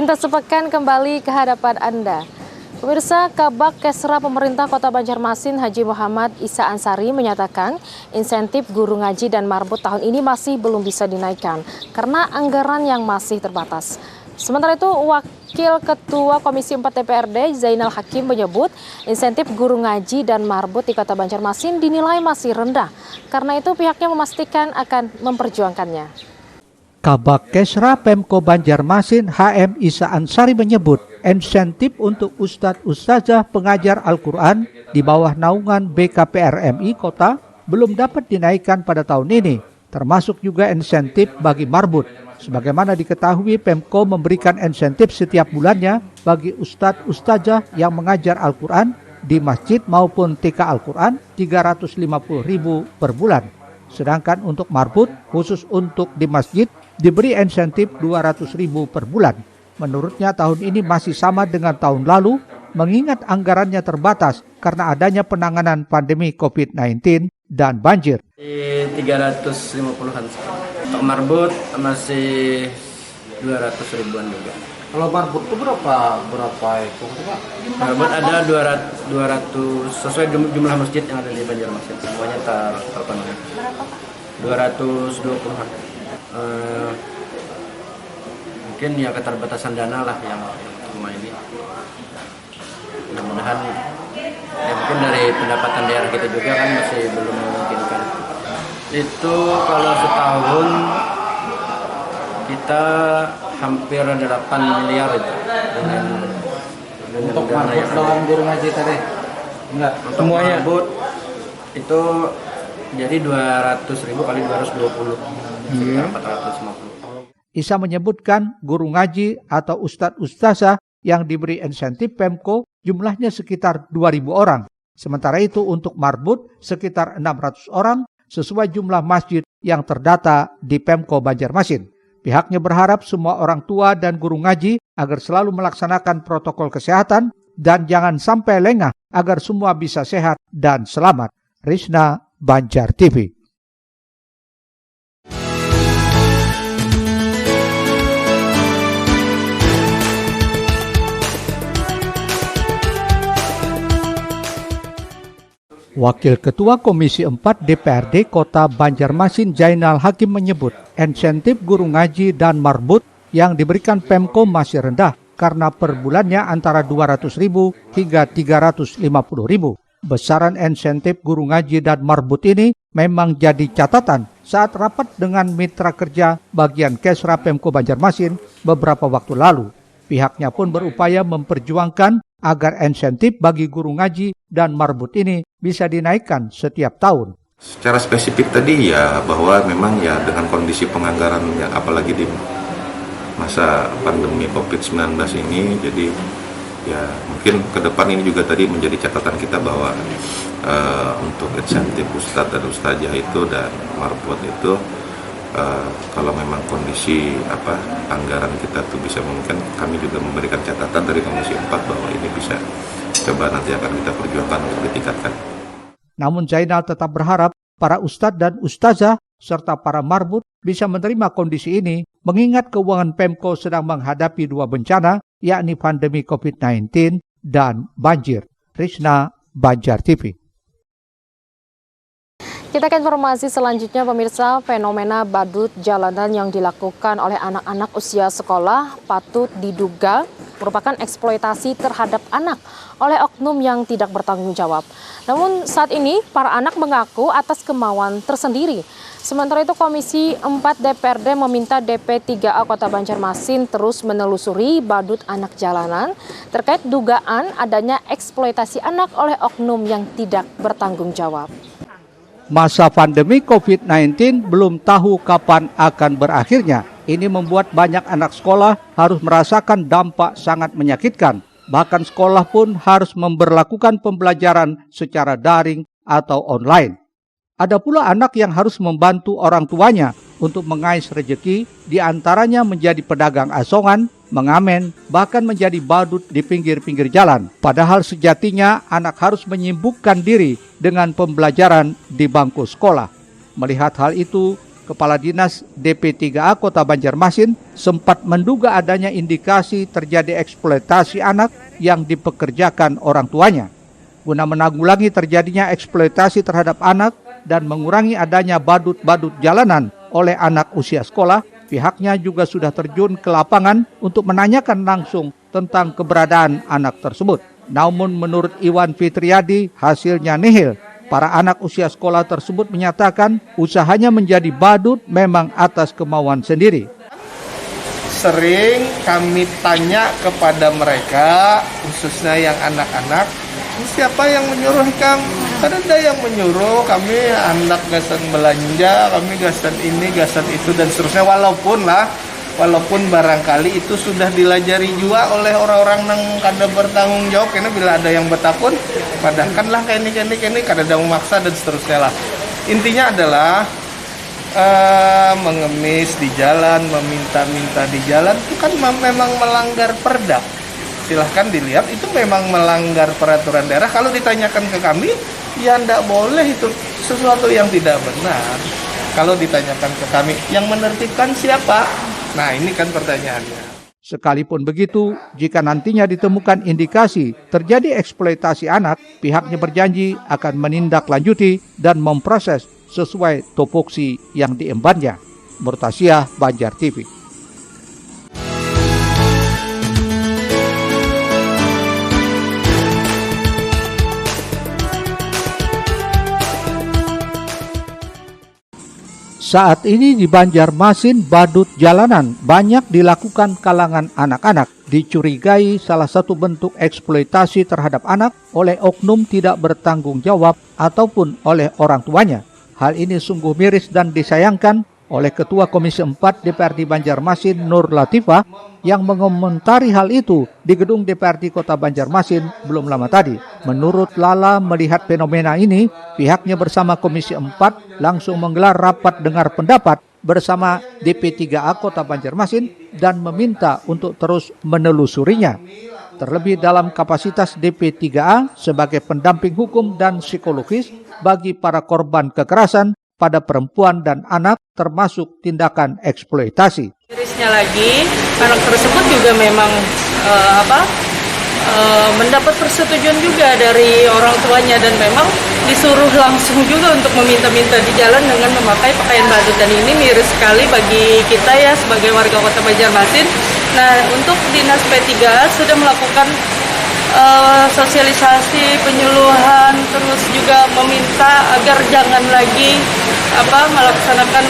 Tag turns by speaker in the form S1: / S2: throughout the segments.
S1: Sepintas sepekan kembali ke hadapan Anda. Pemirsa, Kabak Kesra Pemerintah Kota Banjarmasin Haji Muhammad Isa Ansari menyatakan insentif guru ngaji dan marbot tahun ini masih belum bisa dinaikkan karena anggaran yang masih terbatas. Sementara itu, Wakil Ketua Komisi 4 DPRD Zainal Hakim menyebut insentif guru ngaji dan marbot di Kota Banjarmasin dinilai masih rendah. Karena itu pihaknya memastikan akan memperjuangkannya.
S2: Kabak Kesra Pemko Banjarmasin HM Isa Ansari menyebut insentif untuk ustadz-ustazah pengajar Al-Quran di bawah naungan BKPRMI Kota belum dapat dinaikkan pada tahun ini, termasuk juga insentif bagi marbot. Sebagaimana diketahui, Pemko memberikan insentif setiap bulannya bagi ustadz-ustazah yang mengajar Al-Quran di masjid maupun TK Al-Quran Rp350.000 per bulan. Sedangkan untuk marbot, khusus untuk di masjid, diberi insentif Rp200.000 per bulan. Menurutnya tahun ini masih sama dengan tahun lalu, mengingat anggarannya terbatas karena adanya penanganan pandemi COVID-19 dan banjir.
S3: 350-an. Untuk marbot masih 200 ribuan juga.
S4: Kalau marbot itu berapa ekor Pak?
S3: Marbot ada 200 sesuai jumlah masjid yang ada di Banjarmasin. Semuanya terpenuhi. 220-an. Mungkin ya keterbatasan dana lah yang semua ini. Mudah-mudahan ya mungkin dari pendapatan daerah kita juga kan masih belum memungkinkan. Itu kalau setahun kita hampir 8 miliar itu dengan
S4: untuk marbot lawan guru ngaji tadi? Enggak,
S3: untuk semuanya marbot itu jadi 200.000 kali 220 sekitar 450.
S2: Isa menyebutkan guru ngaji atau ustadz-ustazah yang diberi insentif Pemko jumlahnya sekitar 2.000 orang. Sementara itu untuk marbot sekitar 600 orang sesuai jumlah masjid yang terdata di Pemko Banjarmasin. Pihaknya berharap semua orang tua dan guru ngaji agar selalu melaksanakan protokol kesehatan dan jangan sampai lengah agar semua bisa sehat dan selamat. Rizna, Banjar TV. Wakil Ketua Komisi 4 DPRD Kota Banjarmasin Zainal Hakim menyebut insentif guru ngaji dan marbot yang diberikan Pemko masih rendah karena per bulannya antara 200.000 hingga 350.000. Besaran insentif guru ngaji dan marbot ini memang jadi catatan saat rapat dengan mitra kerja bagian Kesra Pemko Banjarmasin beberapa waktu lalu. Pihaknya pun berupaya memperjuangkan agar insentif bagi guru ngaji dan marbot ini bisa dinaikkan setiap tahun.
S5: Secara spesifik tadi ya bahwa memang ya dengan kondisi penganggaran yang apalagi di masa pandemi COVID-19 ini, jadi ya mungkin ke depan ini juga tadi menjadi catatan kita bahwa untuk insentif ustadz dan ustazah itu dan marbot itu kalau memang kondisi anggaran kita tuh bisa mungkin kami juga memberikan catatan dari Komisi 4 bahwa ini bisa coba nanti akan kita perjuangkan untuk ditingkatkan.
S2: Namun Zainal tetap berharap para ustadz dan ustazah serta para marbot bisa menerima kondisi ini mengingat keuangan Pemko sedang menghadapi dua bencana yakni pandemi COVID-19 dan banjir. Rizna, Banjar TV.
S1: Kita ke informasi selanjutnya, pemirsa. Fenomena badut jalanan yang dilakukan oleh anak-anak usia sekolah patut diduga merupakan eksploitasi terhadap anak oleh oknum yang tidak bertanggung jawab. Namun saat ini para anak mengaku atas kemauan tersendiri. Sementara itu Komisi 4 DPRD meminta DP3A Kota Banjarmasin terus menelusuri badut anak jalanan terkait dugaan adanya eksploitasi anak oleh oknum yang tidak bertanggung jawab.
S2: Masa pandemi COVID-19 belum tahu kapan akan berakhirnya. Ini membuat banyak anak sekolah harus merasakan dampak sangat menyakitkan. Bahkan sekolah pun harus memberlakukan pembelajaran secara daring atau online. Ada pula anak yang harus membantu orang tuanya untuk mengais rezeki, diantaranya menjadi pedagang asongan, mengamen, bahkan menjadi badut di pinggir-pinggir jalan. Padahal sejatinya anak harus menyibukkan diri dengan pembelajaran di bangku sekolah. Melihat hal itu, Kepala Dinas DP3A Kota Banjarmasin sempat menduga adanya indikasi terjadi eksploitasi anak yang dipekerjakan orang tuanya. Guna menanggulangi terjadinya eksploitasi terhadap anak dan mengurangi adanya badut-badut jalanan oleh anak usia sekolah, pihaknya juga sudah terjun ke lapangan untuk menanyakan langsung tentang keberadaan anak tersebut. Namun menurut Iwan Fitriadi, hasilnya nihil. Para anak usia sekolah tersebut menyatakan usahanya menjadi badut memang atas kemauan sendiri.
S6: Sering kami tanya kepada mereka, khususnya yang anak-anak, siapa yang menyuruh Kang? Kan ada yang menyuruh, kami anak gasan belanja, kami gasan ini, gasan itu, dan seterusnya. Walaupun barangkali itu sudah dilajari juga oleh orang-orang yang kada bertanggung jawab, karena bila ada yang bertakun, padahkanlah kayak ini, kada ada memaksa dan seterusnya lah. Intinya adalah mengemis di jalan, meminta-minta di jalan, itu kan memang melanggar perda. Silahkan dilihat, itu memang melanggar peraturan daerah. Kalau ditanyakan ke kami, ya tidak boleh, itu sesuatu yang tidak benar. Kalau ditanyakan ke kami, yang menertibkan siapa? Nah, ini kan pertanyaannya.
S2: Sekalipun begitu, jika nantinya ditemukan indikasi terjadi eksploitasi anak, pihaknya berjanji akan menindaklanjuti dan memproses sesuai tupoksi yang diembannya. Murtasyah, Banjar TV. Saat ini di Banjarmasin, badut jalanan banyak dilakukan kalangan anak-anak. Dicurigai salah satu bentuk eksploitasi terhadap anak oleh oknum tidak bertanggung jawab ataupun oleh orang tuanya. Hal ini sungguh miris dan disayangkan oleh Ketua Komisi 4 DPRD Banjarmasin Nur Latifah yang mengomentari hal itu di gedung DPRD Kota Banjarmasin belum lama tadi. Menurut Lala, melihat fenomena ini, pihaknya bersama Komisi 4 langsung menggelar rapat dengar pendapat bersama DP3A Kota Banjarmasin dan meminta untuk terus menelusurinya. Terlebih dalam kapasitas DP3A sebagai pendamping hukum dan psikologis bagi para korban kekerasan pada perempuan dan anak termasuk tindakan eksploitasi.
S7: Mirisnya lagi, anak tersebut juga memang mendapat persetujuan juga dari orang tuanya dan memang disuruh langsung juga untuk meminta-minta di jalan dengan memakai pakaian badut, dan ini miris sekali bagi kita ya sebagai warga Kota Banjarmasin. Nah, untuk Dinas P3A sudah melakukan sosialisasi, penyuluhan, terus juga meminta agar jangan lagi melaksanakan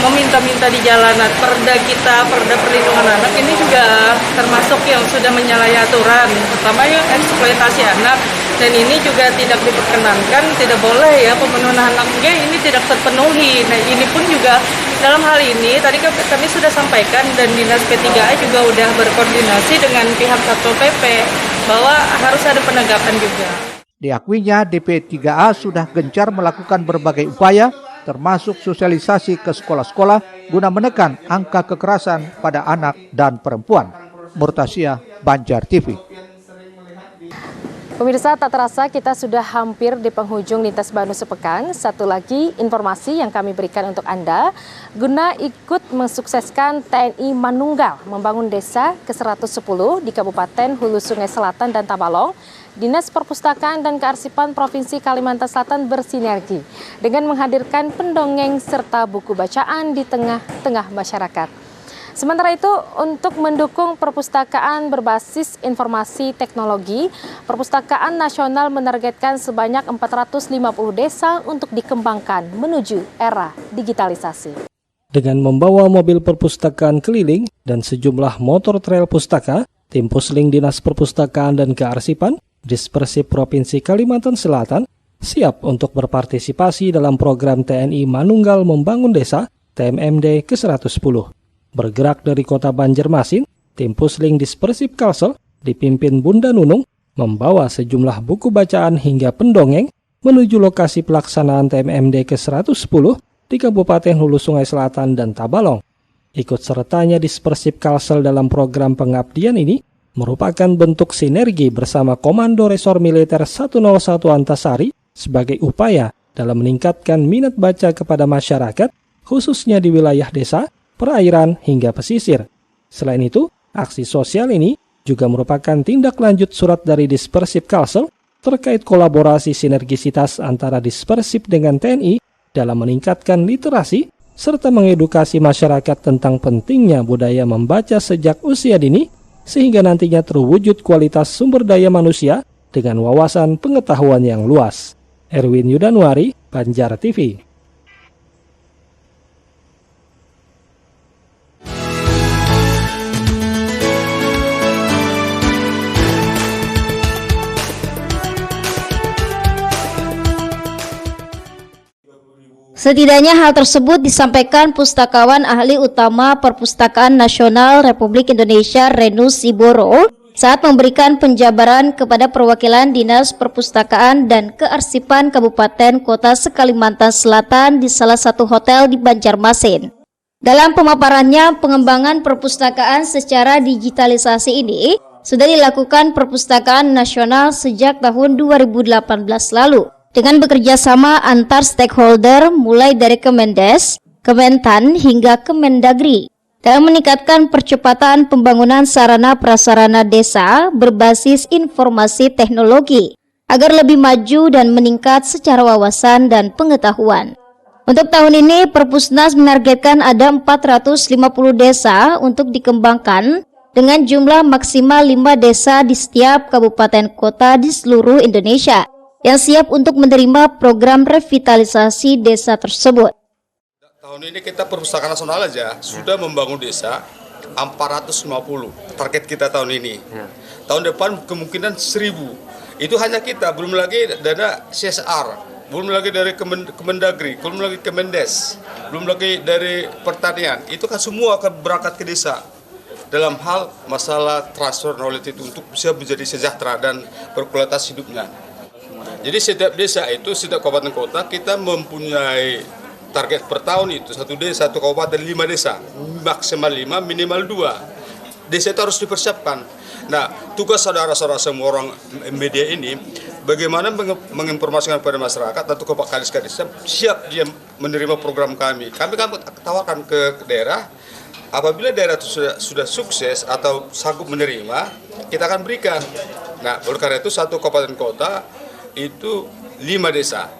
S7: meminta-minta di jalanan. Perda kita, Perda Perlindungan Anak ini juga termasuk yang sudah menyalahi aturan, terutama yang eksploitasi anak, dan ini juga tidak diperkenankan, tidak boleh ya pemenuhan anaknya ini tidak terpenuhi. Nah, ini pun juga dalam hal ini tadi kami sudah sampaikan dan Dinas P3A juga sudah berkoordinasi dengan pihak Satpol PP bahwa harus ada penegakan juga.
S2: Diakuinya DP3A sudah gencar melakukan berbagai upaya termasuk sosialisasi ke sekolah-sekolah guna menekan angka kekerasan pada anak dan perempuan. Murtasyah, Banjar TV.
S1: Pemirsa, tak terasa kita sudah hampir di penghujung Lintas Bandung Sepekan. Satu lagi informasi yang kami berikan untuk Anda, guna ikut mensukseskan TNI Manunggal membangun desa ke-110 di Kabupaten Hulu Sungai Selatan dan Tabalong, Dinas Perpustakaan dan Kearsipan Provinsi Kalimantan Selatan bersinergi dengan menghadirkan pendongeng serta buku bacaan di tengah-tengah masyarakat. Sementara itu, untuk mendukung perpustakaan berbasis informasi teknologi, Perpustakaan Nasional menargetkan sebanyak 450 desa untuk dikembangkan menuju era digitalisasi.
S8: Dengan membawa mobil perpustakaan keliling dan sejumlah motor trail pustaka, tim Pusling Dinas Perpustakaan dan Kearsipan, Dispersip Provinsi Kalimantan Selatan, siap untuk berpartisipasi dalam program TNI Manunggal Membangun Desa TMMD ke-110. Bergerak dari Kota Banjarmasin, tim Pusling Dispersip Kalsel dipimpin Bunda Nunung membawa sejumlah buku bacaan hingga pendongeng menuju lokasi pelaksanaan TMMD ke-110 di Kabupaten Hulu Sungai Selatan dan Tabalong. Ikut sertanya Dispersip Kalsel dalam program pengabdian ini merupakan bentuk sinergi bersama Komando Resor Militer 101 Antasari sebagai upaya dalam meningkatkan minat baca kepada masyarakat, khususnya di wilayah desa, perairan, hingga pesisir. Selain itu, aksi sosial ini juga merupakan tindak lanjut surat dari Dispersip Kalsel terkait kolaborasi sinergisitas antara Dispersip dengan TNI dalam meningkatkan literasi serta mengedukasi masyarakat tentang pentingnya budaya membaca sejak usia dini sehingga nantinya terwujud kualitas sumber daya manusia dengan wawasan pengetahuan yang luas. Erwin Yudanuari, Banjar TV.
S9: Setidaknya hal tersebut disampaikan Pustakawan Ahli Utama Perpustakaan Nasional Republik Indonesia Renus Siboro saat memberikan penjabaran kepada perwakilan Dinas Perpustakaan dan Kearsipan Kabupaten Kota Sekalimantan Selatan di salah satu hotel di Banjarmasin. Dalam pemaparannya, pengembangan perpustakaan secara digitalisasi ini sudah dilakukan Perpustakaan Nasional sejak tahun 2018 lalu. Dengan bekerja sama antar stakeholder mulai dari Kemendes, Kementan hingga Kemendagri dalam meningkatkan percepatan pembangunan sarana prasarana desa berbasis informasi teknologi agar lebih maju dan meningkat secara wawasan dan pengetahuan. Untuk tahun ini, Perpusnas menargetkan ada 450 desa untuk dikembangkan dengan jumlah maksimal 5 desa di setiap kabupaten kota di seluruh Indonesia yang siap untuk menerima program revitalisasi desa tersebut.
S10: Tahun ini kita Perpustakaan Nasional aja sudah membangun desa 450. Target kita tahun ini. Tahun depan kemungkinan 1000. Itu hanya kita, belum lagi dana CSR, belum lagi dari Kemendagri, belum lagi Kemendes, belum lagi dari pertanian. Itu kan semua akan berangkat ke desa dalam hal masalah transfer knowledge itu untuk bisa menjadi sejahtera dan berkualitas hidupnya. Jadi setiap desa itu, setiap kabupaten kota kita mempunyai target per tahun itu satu desa, satu kabupaten 5 desa, maksimal 5, minimal 2. Desa itu harus dipersiapkan. Nah, tugas saudara-saudara semua orang media ini, bagaimana menginformasikan kepada masyarakat atau ke Pak Kadiska Desa, siap dia menerima program kami. Kami tawarkan ke daerah, apabila daerah itu sudah sukses atau sanggup menerima, kita akan berikan. Nah, oleh karena itu satu kabupaten kota itu 5 desa.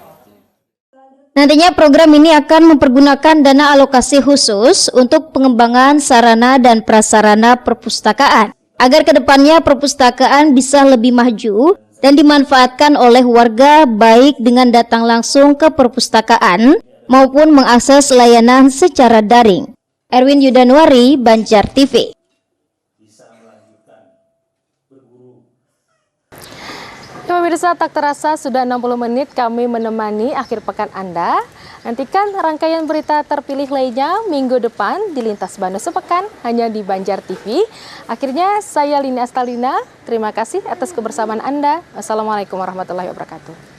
S9: Nantinya program ini akan mempergunakan dana alokasi khusus untuk pengembangan sarana dan prasarana perpustakaan agar kedepannya perpustakaan bisa lebih maju dan dimanfaatkan oleh warga baik dengan datang langsung ke perpustakaan maupun mengakses layanan secara daring. Erwin Yudanuari, Banjar TV.
S1: Pemirsa, tak terasa sudah 60 menit kami menemani akhir pekan Anda. Nantikan rangkaian berita terpilih lainnya minggu depan di Lintas Bandung Sepekan hanya di Banjar TV. Akhirnya saya Lini Astalina, terima kasih atas kebersamaan Anda. Wassalamualaikum warahmatullahi wabarakatuh.